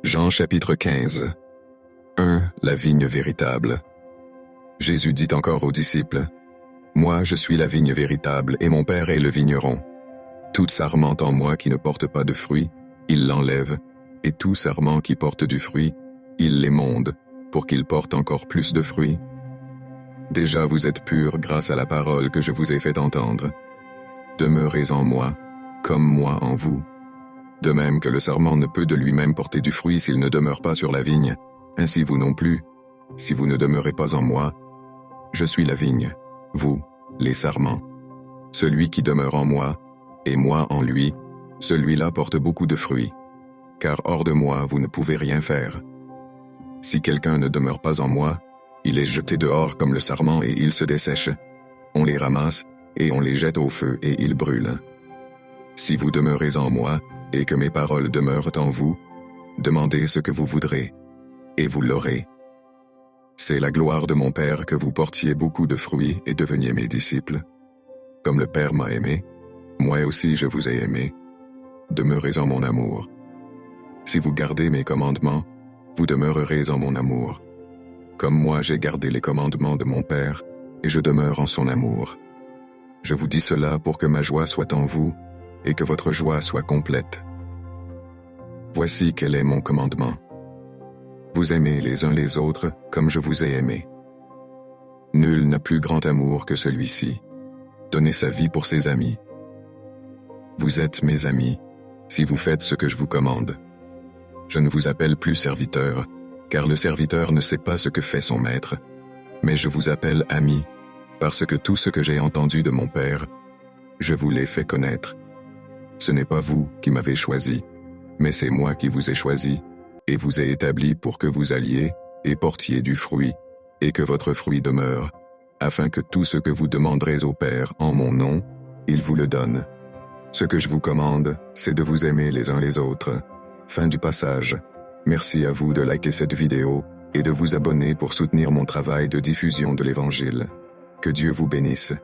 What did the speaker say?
Jean chapitre 15. 1. La vigne véritable. Jésus dit encore aux disciples, « Moi je suis la vigne véritable et mon Père est le vigneron. Tout sarment en moi qui ne porte pas de fruit, il l'enlève, et tout sarment qui porte du fruit, il l'émonde, pour qu'il porte encore plus de fruits. Déjà vous êtes purs grâce à la parole que je vous ai fait entendre. Demeurez en moi, comme moi en vous. De même que le sarment ne peut de lui-même porter du fruit s'il ne demeure pas sur la vigne, ainsi vous non plus, si vous ne demeurez pas en moi. Je suis la vigne, vous, les sarments. Celui qui demeure en moi, et moi en lui, celui-là porte beaucoup de fruits, car hors de moi vous ne pouvez rien faire. Si quelqu'un ne demeure pas en moi, il est jeté dehors comme le sarment et il se dessèche. On les ramasse, et on les jette au feu et ils brûlent. Si vous demeurez en moi, et que mes paroles demeurent en vous, demandez ce que vous voudrez, et vous l'aurez. C'est la gloire de mon Père que vous portiez beaucoup de fruits et deveniez mes disciples. Comme le Père m'a aimé, moi aussi je vous ai aimé. Demeurez en mon amour. Si vous gardez mes commandements, vous demeurerez en mon amour. Comme moi j'ai gardé les commandements de mon Père, et je demeure en son amour. Je vous dis cela pour que ma joie soit en vous, et que votre joie soit complète. Voici quel est mon commandement. Vous aimez les uns les autres comme je vous ai aimé. Nul n'a plus grand amour que celui-ci, donner sa vie pour ses amis. Vous êtes mes amis, si vous faites ce que je vous commande. Je ne vous appelle plus serviteur, car le serviteur ne sait pas ce que fait son maître, mais je vous appelle ami, parce que tout ce que j'ai entendu de mon Père, je vous l'ai fait connaître. Ce n'est pas vous qui m'avez choisi, mais c'est moi qui vous ai choisi, et vous ai établi pour que vous alliez et portiez du fruit, et que votre fruit demeure, afin que tout ce que vous demanderez au Père en mon nom, il vous le donne. Ce que je vous commande, c'est de vous aimer les uns les autres. Fin du passage. Merci à vous de liker cette vidéo et de vous abonner pour soutenir mon travail de diffusion de l'Évangile. Que Dieu vous bénisse.